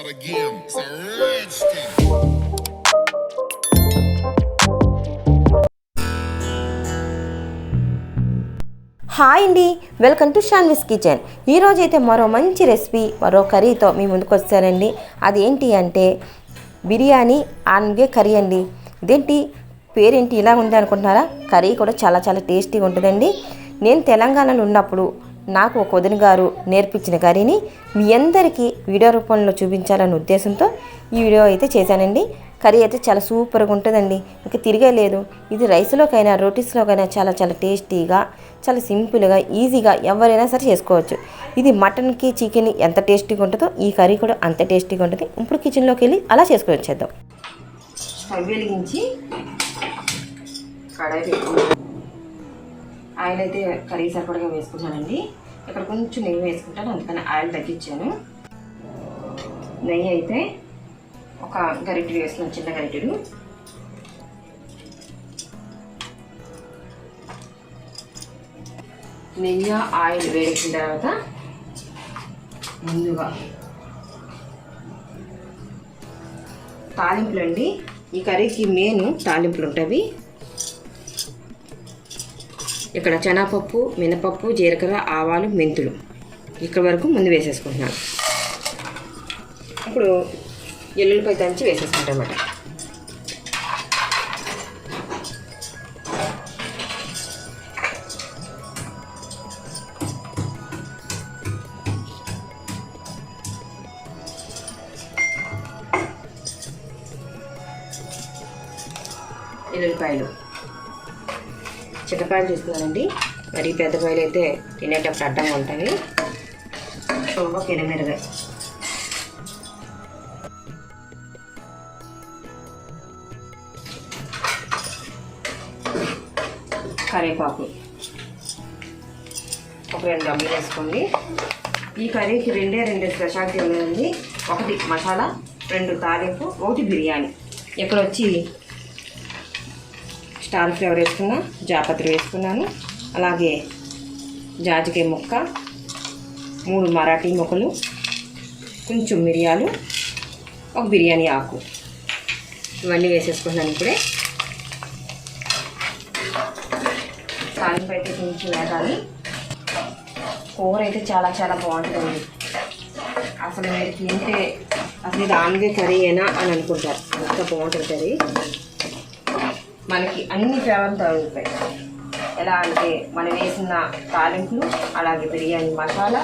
of the game. It's a rich thing. Hi అండి, welcome to షాన్విస్ kitchen. ఈరోజు అయితే మరో మంచి రెసిపీ, మరో కర్రీతో మీ ముందుకు వచ్చానండి. అదేంటి అంటే బిర్యానీ ఆనగే కర్రీ అండి. ఇదేంటి పేరేంటి ఇలా ఉంది అనుకుంటున్నారా? కర్రీ కూడా చాలా చాలా టేస్టీగా ఉంటుందండి. నేను తెలంగాణలో ఉన్నప్పుడు నాకు ఒక వదిన గారు నేర్పించిన కర్రీని మీ అందరికీ వీడియో రూపంలో చూపించాలనే ఉద్దేశంతో ఈ వీడియో అయితే చేశానండి. కర్రీ అయితే చాలా సూపర్గా ఉంటుందండి, ఇంకా తిరగలేదు. ఇది రైస్లోకైనా రోటీస్లోకైనా చాలా చాలా టేస్టీగా, చాలా సింపుల్గా, ఈజీగా ఎవరైనా సరే చేసుకోవచ్చు. ఇది మటన్కి చికెన్ ఎంత టేస్టీగా ఉంటుందో ఈ కర్రీ కూడా అంత టేస్టీగా ఉంటుంది. ఇప్పుడు కిచెన్లోకి వెళ్ళి అలా చేసుకొని వచ్చేద్దాం. స్టవ్ వెలిగించి కడాయి పెట్టుకున్నాను. ఆయిల్ అయితే కర్రీ సరిపడగా వేసుకున్నానండి. ఇక్కడ కొంచెం నెయ్యి వేసుకుంటాను, అందుకని ఆయిల్ తగ్గించాను. నెయ్యి అయితే ఒక గరిటెడు వేసుకున్నాను, చిన్న గరిటెడు. నెయ్యి ఆయిల్ వేడెక్కిన తర్వాత ముందుగా తాలింపులు అండి. ఈ కర్రీకి మెయిన్ తాలింపులు ఉంటాయి. ఇక్కడ శనగపప్పు, మినపప్పు, జీలకర్ర, ఆవాలు, మెంతులు ఇక్కడ వరకు ముందు వేసేసుకుంటున్నాను. ఇప్పుడు ఎల్లుల్లిపాయ దంచి వేసేసుకుంటాం అన్నమాట. ఎల్లుల్లిపాయలు చిన్నపాయలు తీసుకున్నానండి. మరి పెద్దపాయలు అయితే తినేటప్పుడు అడ్డంగా ఉంటాయి. ఒక ఎనిమిరగాయ, కరివేపాకు ఒక 2 డబ్బులు వేసుకోండి. ఈ కర్రీకి రెండు స్పెషాలిటీ ఉన్నాయండి. ఒకటి మసాలా, 2 తాలింపు, 1 బిర్యానీ. ఇక్కడ వచ్చి స్టార్ ఫ్లేవర్ వేసుకున్నా, జాపత్రి వేసుకున్నాను, అలాగే జాజికాయ ముక్క, 3 మరాఠీ ముక్కలు, కొంచెం మిరియాలు, ఒక బిర్యానీ ఆకు, ఇవన్నీ వేసేసుకున్నాను. ఇప్పుడే తాలింపు అయితే కొంచెం వేగాలి. కూర అయితే చాలా చాలా బాగుంటుందండి. అసలు మీరు తింటే అసలు ఇది ఆనగే కర్రీ అయినా అని అనుకుంటారు, అంత బాగుంటుంది కర్రీ. మనకి అన్ని ఫ్లేవర్లు తగులుతాయి. ఎలా అంటే మనం వేసిన తాలింపులు, అలాగే బిర్యానీ మసాలా,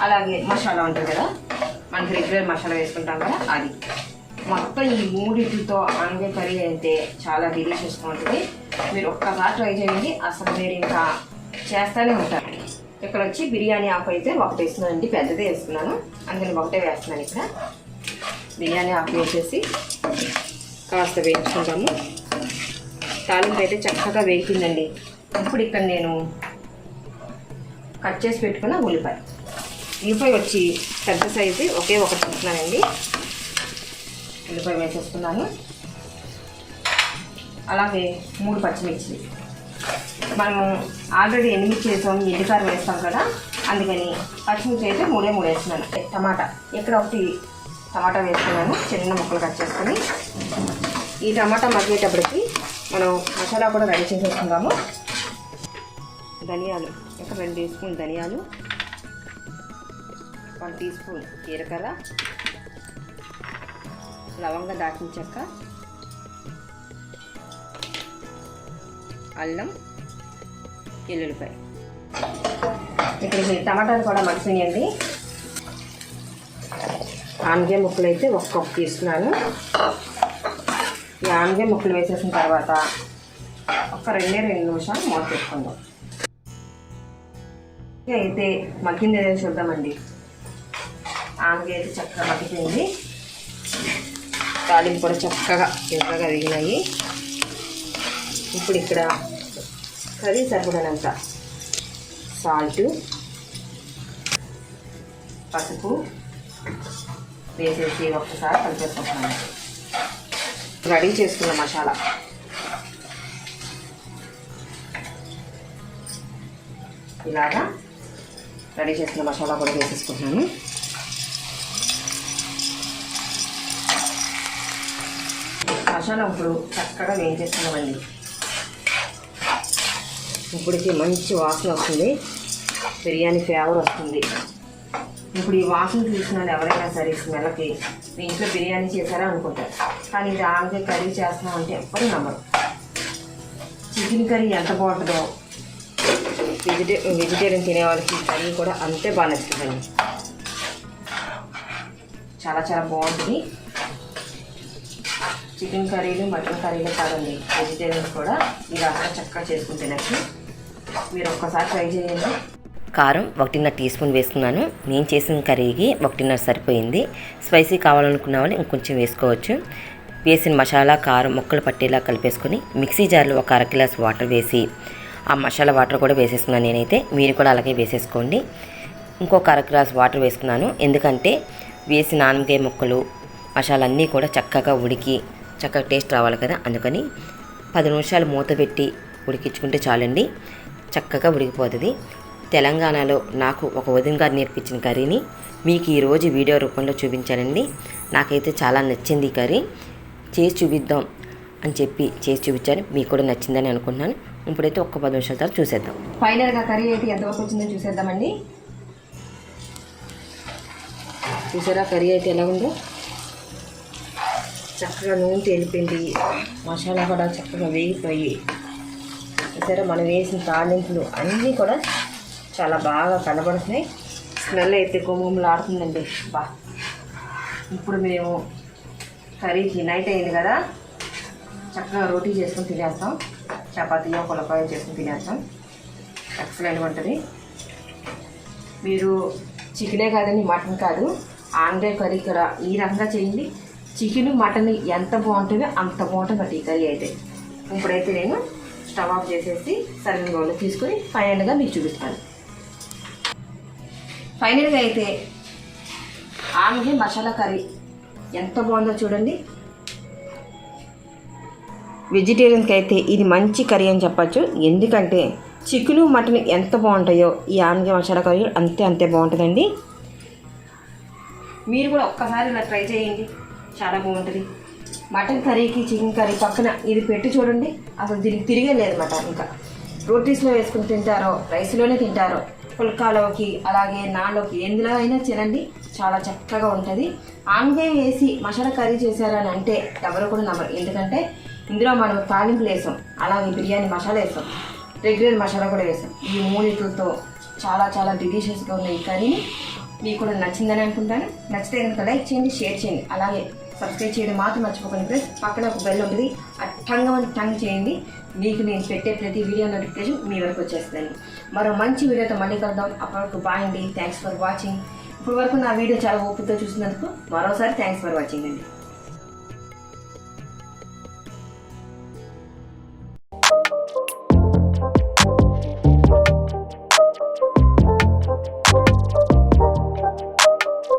అలాగే మసాలా ఉంటుంది కదా, మనకి రెగ్యులర్ మసాలా వేసుకుంటాం కదా, అది మొత్తం ఈ 3తో ఆనగే కర్రీ అయితే చాలా డెలిషియస్గా ఉంటుంది. మీరు ఒక్కసారి ట్రై చేయండి, అసలు మీరు ఇంకా చేస్తూనే ఉంటారు. ఇక్కడ వచ్చి బిర్యానీ ఆకు అయితే ఒకటి వేస్తున్నానండి, పెద్దదే వేస్తున్నాను, అందుకని ఒకటే వేస్తున్నాను. ఇక్కడ బిర్యానీ ఆకు వేసేసి కాస్త వేయించుకుంటాము. తాలింపు అయితే చక్కగా వేగిందండి. ఇప్పుడు ఇక్కడ నేను కట్ చేసి పెట్టుకున్న ఉల్లిపాయ వచ్చి పెద్ద సైజు ఒకే ఒకటి తీసుకున్నానండి. ఉల్లిపాయ వేసేసుకున్నాను. అలాగే 3 పచ్చిమిర్చి. మనం ఆల్రెడీ ఎండుమిర్చి వేసాం, ఎండుకారం వేస్తాం కదా, అందుకని పచ్చిమిర్చి అయితే 3 వేస్తున్నాను. టమాటా ఇక్కడ ఒకటి టమాటా వేసుకున్నాను, చిన్న ముక్కలు కట్ చేసుకొని. ఈ టమాటా మగ్గేటప్పటికి మనం మసాలా కూడా రెడీ చేసేసుకుందాము. ధనియాలు ఒక 2 టీ స్పూన్ ధనియాలు, 1 టీ స్పూన్ జీలకర్ర, లవంగ, దాల్చిన చెక్క, అల్లం, ఎల్లుల్లిపాయ. ఇక్కడ టమాటాలు కూడా మగ్గిపోయాయండి. ఆనగే ముక్కలు అయితే 1 కప్పు తీసుకున్నాను. ఈ ఆనగే ముక్కలు వేసేసిన తర్వాత ఒక 2 నిమిషాలు మూత పెట్టుకుందాం. అయితే మగ్గింది ఏదో చూద్దామండి. ఆనగే అయితే చక్కగా మగ్గిపోయింది. తాలింపు కూడా చక్కగా ఎర్రగా వేగినాయి. ఇప్పుడు ఇక్కడ కర్రీ సరిపడినంత సాల్ట్, పసుపు వేసేసి ఒక్కసారి కలిపేసుకుంటున్నాను. రెడీ చేసుకున్న మసాలా ఇలాగా రెడీ చేసిన మసాలా కూడా వేసేసుకుంటున్నాను. మసాలా ఇప్పుడు చక్కగా వేయించేస్తున్నామండి. ఇప్పటికి మంచి వాసన వస్తుంది, బిర్యానీ ఫ్లేవర్ వస్తుంది. ఇప్పుడు ఈ వాసన చూసిన ఎవరైనా సరే స్మెల్కి మీ ఇంట్లో బిర్యానీ చేశారా అనుకుంటారు. కానీ ఇది ఆనగకాయ కర్రీ చేస్తున్నాం అంటే ఎప్పుడు నమ్మరు. చికెన్ కర్రీ ఎంత బాగుంటుందో వెజిటేరియన్ తినే వాళ్ళకి కర్రీ కూడా అంతే బాగా నచ్చుతుందండి. చాలా చాలా బాగుంటుంది. చికెన్ కర్రీలు మటన్ కర్రీలు కాదండి, వెజిటేరియన్స్ కూడా ఈ రకంగా చక్కగా చేసుకుని తినచ్చు. మీరు ఒక్కసారి ట్రై చేయండి. కారం 1.5 టీ స్పూన్ వేసుకున్నాను. నేను చేసిన కర్రీకి 1.5 సరిపోయింది. స్పైసీ కావాలనుకున్న వాళ్ళు ఇంకొంచెం వేసుకోవచ్చు. వేసిన మసాలా కారం ముక్కలు పట్టేలా కలిపేసుకొని మిక్సీ జార్లో ఒక 1/2 గ్లాస్ వాటర్ వేసి ఆ మసాలా వాటర్ కూడా వేసేసుకున్నాను నేనైతే. మీరు కూడా అలాగే వేసేసుకోండి. ఇంకొక 1/2 గ్లాస్ వాటర్ వేసుకున్నాను, ఎందుకంటే వేసిన ఆనపకాయ ముక్కలు మసాలా అన్నీ కూడా చక్కగా ఉడికి చక్కగా టేస్ట్ రావాలి కదా, అందుకని 10 నిమిషాలు మూత పెట్టి ఉడికించుకుంటే చాలండి, చక్కగా ఉడికిపోతుంది. తెలంగాణలో నాకు ఒక వదిన గారు నేర్పించిన కర్రీని మీకు ఈరోజు వీడియో రూపంలో చూపించానండి. నాకైతే చాలా నచ్చింది ఈ కర్రీ. చేసి చూపిద్దాం అని చెప్పి చేసి చూపించాను, మీకు కూడా నచ్చిందని అనుకుంటున్నాను. ఇప్పుడైతే ఒక్క 10 నిమిషాల తర్వాత చూసేద్దాం. ఫైనల్గా కర్రీ అయితే ఎంతవరకు వచ్చిందో చూసేద్దామండి. చూసారా కర్రీ అయితే ఎలా ఉందో, చక్కగా నూనె తేలిపోయింది, మసాలా కూడా చక్కగా వేగిపోయి, చూసారా మనం వేసిన తాలింపులు అన్నీ కూడా చాలా బాగా కనబడుతున్నాయి. స్మెల్ అయితే గుమగుమలాడుతుందండి. బా ఇప్పుడు మేము కర్రీకి నైట్ అయింది కదా, చక్కగా రోటీ చేసుకుని తినేస్తాం, చపాతీయో పులకాయో చేసుకుని తినేస్తాం. ఎక్సలెంట్గా ఉంటుంది. మీరు చికెనే కాదండి, మటన్ కాదు, ఆనపకాయ కర్రీ కూడా ఈ రకంగా చేయండి. చికెన్ మటన్ ఎంత బాగుంటుందో అంత బాగుంటుంది ఈ కర్రీ అయితే. ఇప్పుడైతే నేను స్టవ్ ఆఫ్ చేసేసి సర్వింగ్ బౌల్లో తీసుకొని ఫైనల్గా మీకు చూపిస్తాను. ఫైనల్గా అయితే ఆనపకాయ మసాలా కర్రీ ఎంత బాగుందో చూడండి. వెజిటేరియన్కి అయితే ఇది మంచి కర్రీ అని చెప్పచ్చు, ఎందుకంటే చికెను మటన్ ఎంత బాగుంటాయో ఈ ఆనపకాయ మసాలా కర్రీ అంతే బాగుంటుందండి. మీరు కూడా ఒక్కసారి ఇలా ట్రై చేయండి, చాలా బాగుంటుంది. మటన్ కర్రీకి చికెన్ కర్రీ పక్కన ఇది పెట్టి చూడండి, అసలు దీనికి తిరిగే లేదన్నమాట. ఇంకా రోటీస్లో వేసుకుని తింటారో, రైస్లోనే తింటారో, పుల్కాలోకి అలాగే నాన్లోకి ఎందులో అయినా తినండి, చాలా చక్కగా ఉంటుంది. ఆనపకాయ వేసి మసాలా కర్రీ చేశారని అంటే ఎవరు కూడా నమ్మరు, ఎందుకంటే ఇందులో మనం తాలింపులు వేసాం, అలాగే బిర్యానీ మసాలా వేసాం, రెగ్యులర్ మసాలా కూడా వేసాం. ఈ మూడిట్లతో చాలా చాలా డిలీషియస్గా ఉన్న ఈ కర్రీని మీకు కూడా నచ్చిందని అనుకుంటాను. నచ్చితే కనుక లైక్ చేయండి, షేర్ చేయండి, అలాగే సబ్స్క్రైబ్ చేయడం మాత్రం మర్చిపోకండి ఫ్రెండ్స్. పక్కన ఒక బెల్ ఉంటుంది, టంగ్ చేయండి. మీకు నేను పెట్టే ప్రతి వీడియో నోటిఫికేషన్ మీ వరకు వచ్చేస్తుందండి. మరో మంచి వీడియోతో మళ్ళీ కలుద్దాం. అప్పటివరకు బాయ్ అండి. Thanks for watching. ఇప్పుడు వరకు నా వీడియో చాలా ఓపికతో చూసినందుకు మరోసారి థ్యాంక్స్ ఫర్ వాచింగ్ అండి.